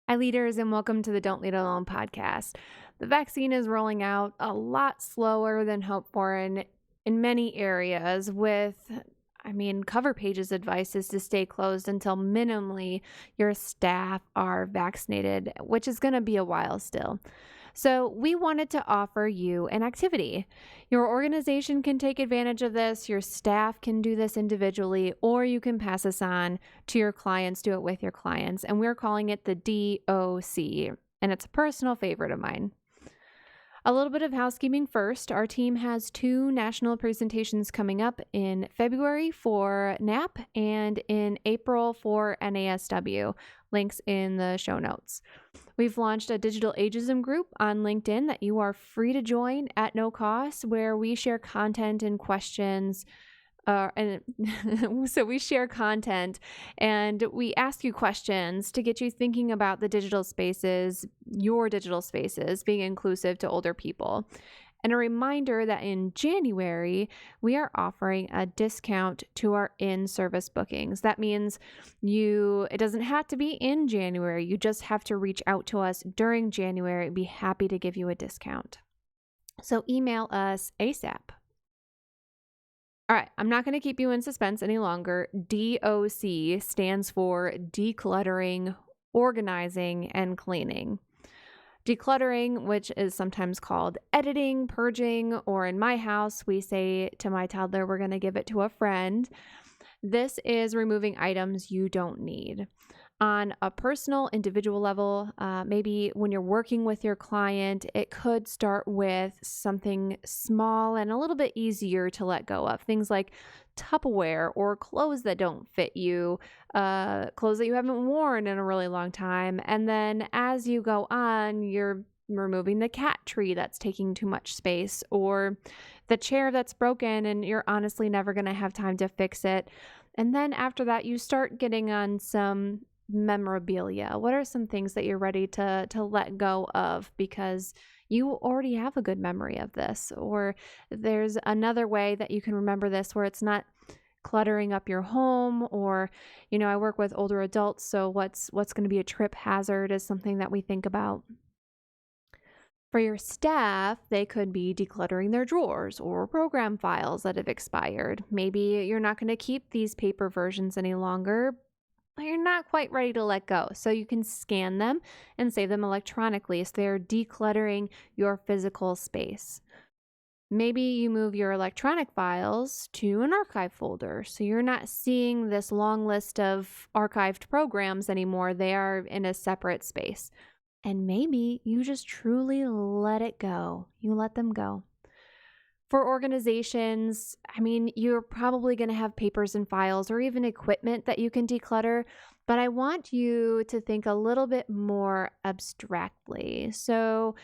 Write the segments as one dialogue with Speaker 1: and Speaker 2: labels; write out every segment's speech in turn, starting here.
Speaker 1: Hi, leaders, and welcome to the Don't Lead Alone podcast. The vaccine is rolling out a lot slower than hoped for in many areas, cover pages advice is to stay closed until minimally your staff are vaccinated, which is going to be a while still. So, we wanted to offer you an activity. Your organization can take advantage of this, your staff can do this individually, or you can pass this on to your clients, do it with your clients. And we're calling it the DOC, and it's a personal favorite of mine. A little bit of housekeeping first. Our team has 2 national presentations coming up in February for NAP and in April for NASW. Links in the show notes. We've launched a digital ageism group on LinkedIn that you are free to join at no cost, where we share content and questions. So we share content and we ask you questions to get you thinking about the digital spaces, your digital spaces, being inclusive to older people. And a reminder that in January, we are offering a discount to our in-service bookings. That means it doesn't have to be in January. You just have to reach out to us during January. We'd be happy to give you a discount. So email us ASAP. All right, I'm not going to keep you in suspense any longer. DOC stands for decluttering, organizing, and cleaning. Decluttering, which is sometimes called editing, purging, or in my house, we say to my toddler, we're going to give it to a friend. This is removing items you don't need. On a personal, individual level, maybe when you're working with your client, it could start with something small and a little bit easier to let go of. Things like Tupperware or clothes that don't fit you, clothes that you haven't worn in a really long time. And then as you go on, you're removing the cat tree that's taking too much space, or the chair that's broken and you're honestly never going to have time to fix it. And then after that, you start getting on some memorabilia. What are some things that you're ready to let go of because you already have a good memory of this? Or there's another way that you can remember this where it's not cluttering up your home, or I work with older adults, so what's going to be a trip hazard is something that we think about. For your staff, they could be decluttering their drawers or program files that have expired. Maybe you're not going to keep these paper versions any longer, but you're not quite ready to let go. So you can scan them and save them electronically. So they're decluttering your physical space. Maybe you move your electronic files to an archive folder. So you're not seeing this long list of archived programs anymore. They are in a separate space. And maybe you just truly let it go. You let them go. For organizations, you're probably going to have papers and files or even equipment that you can declutter, but I want you to think a little bit more abstractly. So,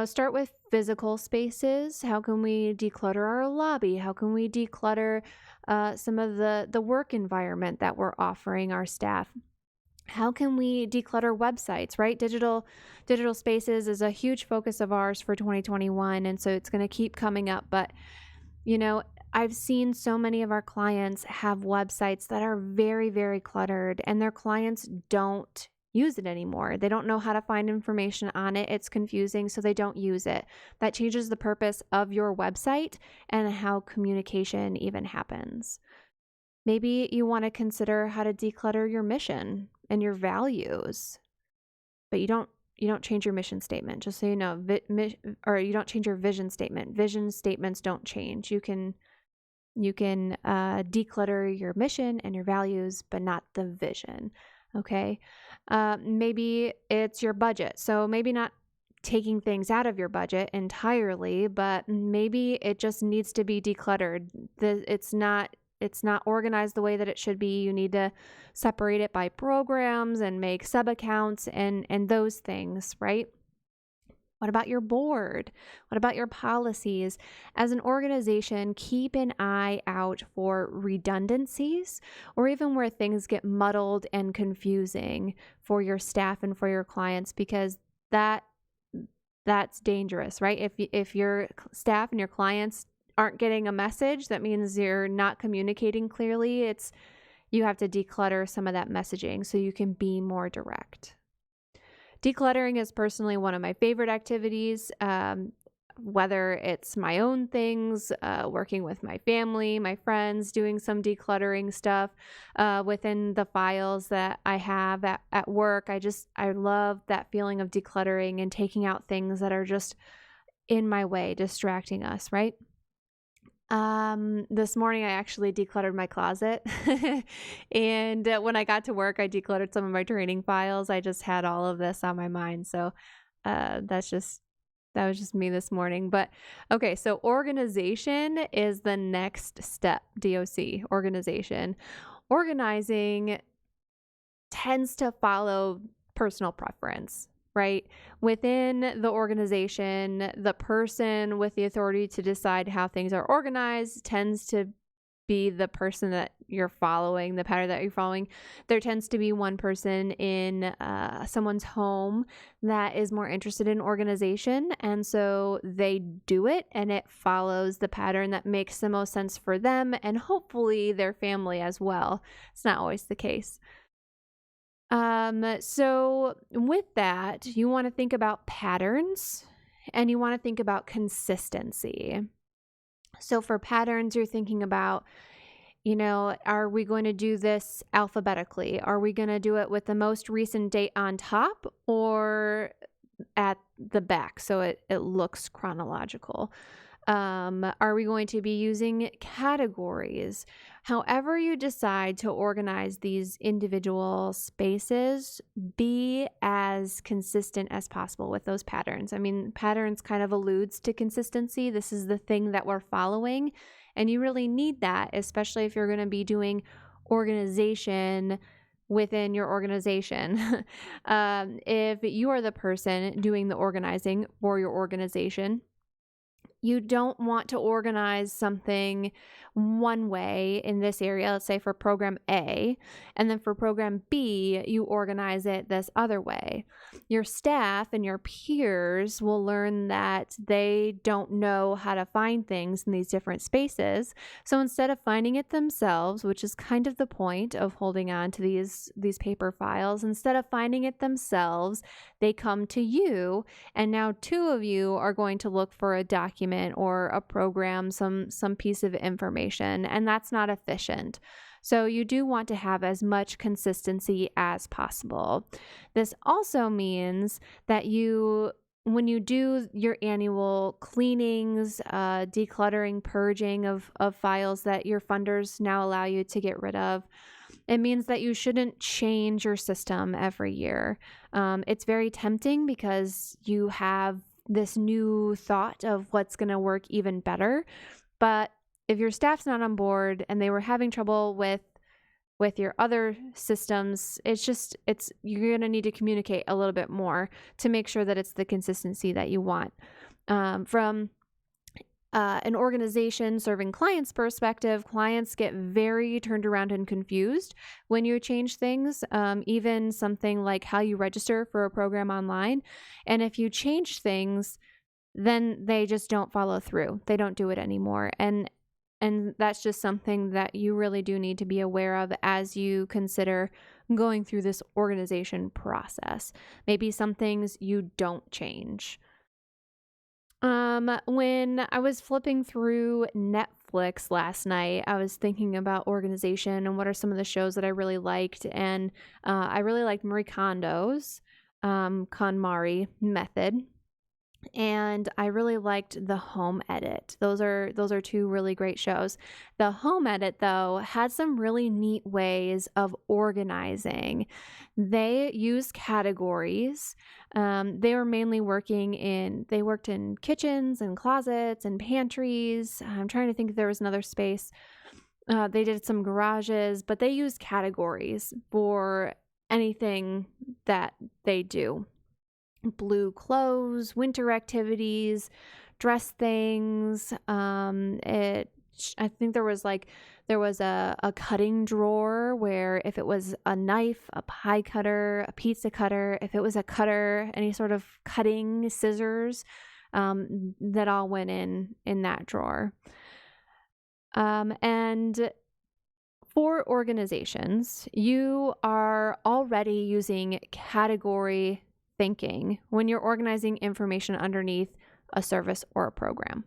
Speaker 1: start with physical spaces. How can we declutter our lobby? How can we declutter some of the work environment that we're offering our staff? How can we declutter websites, right? Digital spaces is a huge focus of ours for 2021. And so it's going to keep coming up. But, I've seen so many of our clients have websites that are very, very cluttered, and their clients don't use it anymore. They don't know how to find information on it. It's confusing, so they don't use it. That changes the purpose of your website and how communication even happens. Maybe you want to consider how to declutter your mission and your values, but you don't change your mission statement, just so you know, or you don't change your vision statement. Vision statements don't change. You can declutter your mission and your values, but not the vision. Okay. Maybe it's your budget. So maybe not taking things out of your budget entirely, but maybe it just needs to be decluttered. It's not organized the way that it should be. You need to separate it by programs and make sub-accounts and those things, right? What about your board? What about your policies? As an organization, keep an eye out for redundancies or even where things get muddled and confusing for your staff and for your clients, because that's dangerous, right? If your staff and your clients aren't getting a message, that means you're not communicating clearly. You have to declutter some of that messaging so you can be more direct. Decluttering is personally one of my favorite activities. Whether it's my own things, working with my family, my friends, doing some decluttering stuff within the files that I have at work. I love that feeling of decluttering and taking out things that are just in my way, distracting us, right? This morning I actually decluttered my closet. And when I got to work, I decluttered some of my training files. I just had all of this on my mind. So that was just me this morning. But okay, so organization is the next step. DOC, organization. Organizing tends to follow personal preference, right? Within the organization, the person with the authority to decide how things are organized tends to be the person that you're following, the pattern that you're following. There tends to be one person in someone's home that is more interested in organization. And so they do it and it follows the pattern that makes the most sense for them and hopefully their family as well. It's not always the case. So with that, you want to think about patterns and you want to think about consistency. So for patterns, you're thinking about, are we going to do this alphabetically? Are we going to do it with the most recent date on top or at the back so it looks chronological? Are we going to be using categories? However you decide to organize these individual spaces, be as consistent as possible with those patterns. I mean, patterns kind of alludes to consistency. This is the thing that we're following, and you really need that, especially if you're going to be doing organization within your organization. If you are the person doing the organizing for your organization, you don't want to organize something one way in this area, let's say for program A, and then for program B, you organize it this other way. Your staff and your peers will learn that they don't know how to find things in these different spaces. So instead of finding it themselves, which is kind of the point of holding on to these paper files, instead of finding it themselves, they come to you, and now two of you are going to look for a document or a program, some piece of information, and that's not efficient. So you do want to have as much consistency as possible. This also means that when you do your annual cleanings, decluttering, purging of files that your funders now allow you to get rid of, it means that you shouldn't change your system every year. It's very tempting because you have this new thought of what's going to work even better. But if your staff's not on board and they were having trouble with your other systems, you're going to need to communicate a little bit more to make sure that it's the consistency that you want. From an organization serving clients' perspective, clients get very turned around and confused when you change things, even something like how you register for a program online. And if you change things, then they just don't follow through. They don't do it anymore. And that's just something that you really do need to be aware of as you consider going through this organization process. Maybe some things you don't change. When I was flipping through Netflix last night, I was thinking about organization and what are some of the shows that I really liked. And I really liked Marie Kondo's KonMari method. And I really liked The Home Edit. Those are two really great shows. The Home Edit, though, had some really neat ways of organizing. They use categories. They were mainly worked in kitchens and closets and pantries. I'm trying to think if there was another space. They did some garages, but they used categories for anything that they do. Blue clothes, winter activities, dress things. I think there was a cutting drawer where if it was a knife, a pie cutter, a pizza cutter, if it was a cutter, any sort of cutting scissors, that all went in that drawer. And for organizations, you are already using category thinking when you're organizing information underneath a service or a program.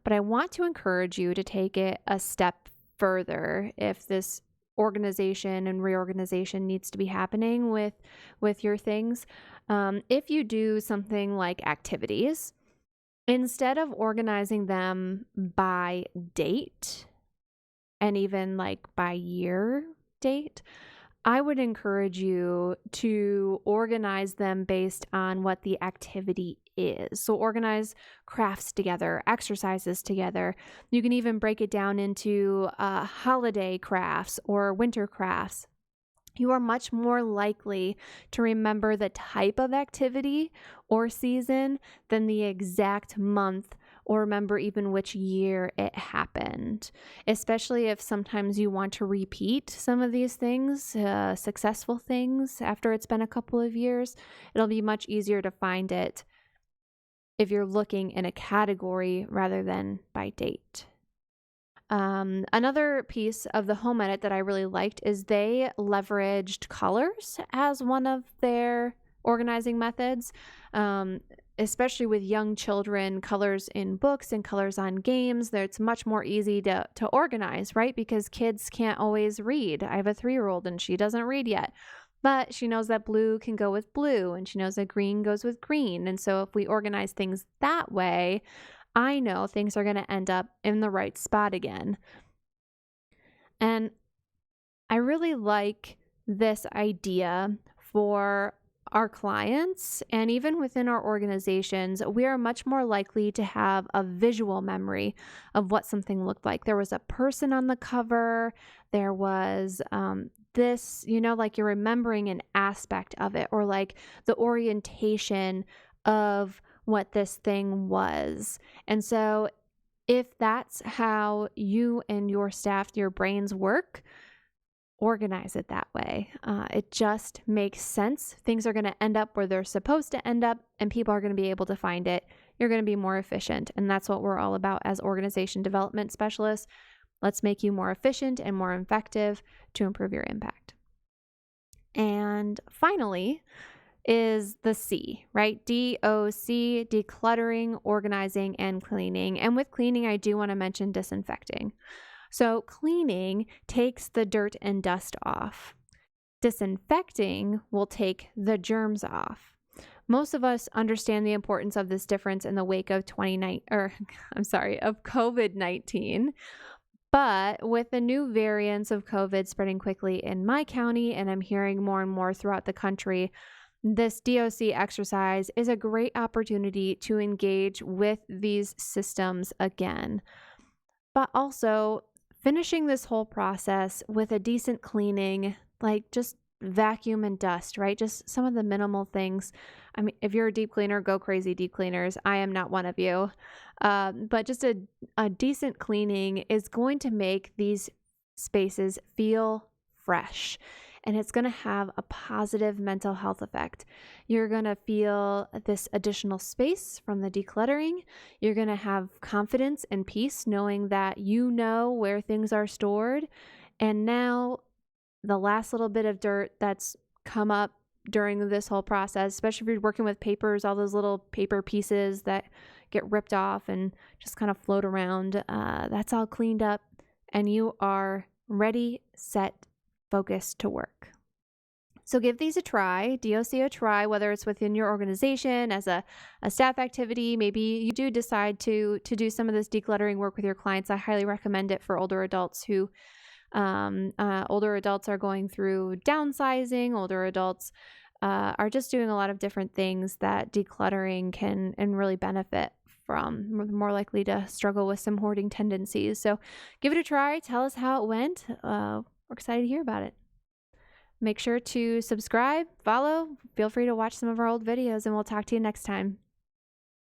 Speaker 1: But I want to encourage you to take it a step further if this organization and reorganization needs to be happening with your things. If you do something like activities, instead of organizing them by date and even like by year date, I would encourage you to organize them based on what the activity is. So organize crafts together, exercises together. You can even break it down into holiday crafts or winter crafts. You are much more likely to remember the type of activity or season than the exact month or remember even which year it happened, especially if sometimes you want to repeat some of these things, successful things, after it's been a couple of years. It'll be much easier to find it if you're looking in a category rather than by date. Another piece of the home edit that I really liked is they leveraged colors as one of their organizing methods, especially with young children, colors in books and colors on games. It's much more easy to organize, right? Because kids can't always read. I have a 3-year-old and she doesn't read yet, but she knows that blue can go with blue and she knows that green goes with green. And so if we organize things that way, I know things are going to end up in the right spot again. And I really like this idea for our clients, and even within our organizations, we are much more likely to have a visual memory of what something looked like. There was a person on the cover, there was this, like you're remembering an aspect of it, or like the orientation of what this thing was. And so if that's how you and your staff, your brains work, organize it that way. It just makes sense. Things are going to end up where they're supposed to end up, and people are going to be able to find it. You're going to be more efficient. And that's what we're all about as organization development specialists. Let's make you more efficient and more effective to improve your impact. And finally, is the C, right? DOC, decluttering, organizing, and cleaning. And with cleaning, I do want to mention disinfecting. So cleaning takes the dirt and dust off. Disinfecting will take the germs off. Most of us understand the importance of this difference in the wake of COVID-19. But with the new variants of COVID spreading quickly in my county, and I'm hearing more and more throughout the country, this DOC exercise is a great opportunity to engage with these systems again. But also finishing this whole process with a decent cleaning, like just vacuum and dust, right? Just some of the minimal things. I mean, if you're a deep cleaner, go crazy, deep cleaners. I am not one of you. But just a decent cleaning is going to make these spaces feel fresh. And it's going to have a positive mental health effect. You're going to feel this additional space from the decluttering. You're going to have confidence and peace knowing that you know where things are stored. And now the last little bit of dirt that's come up during this whole process, especially if you're working with papers, all those little paper pieces that get ripped off and just kind of float around, that's all cleaned up and you are ready, set, focused to work. So give these a try, DOC a try, whether it's within your organization as a staff activity. Maybe you do decide to do some of this decluttering work with your clients. I highly recommend it for older adults who older adults are going through downsizing. Older adults are just doing a lot of different things that decluttering can and really benefit from. We're more likely to struggle with some hoarding tendencies. So give it a try. Tell us how it went. We're excited to hear about it. Make sure to subscribe, follow, feel free to watch some of our old videos, and we'll talk to you next time.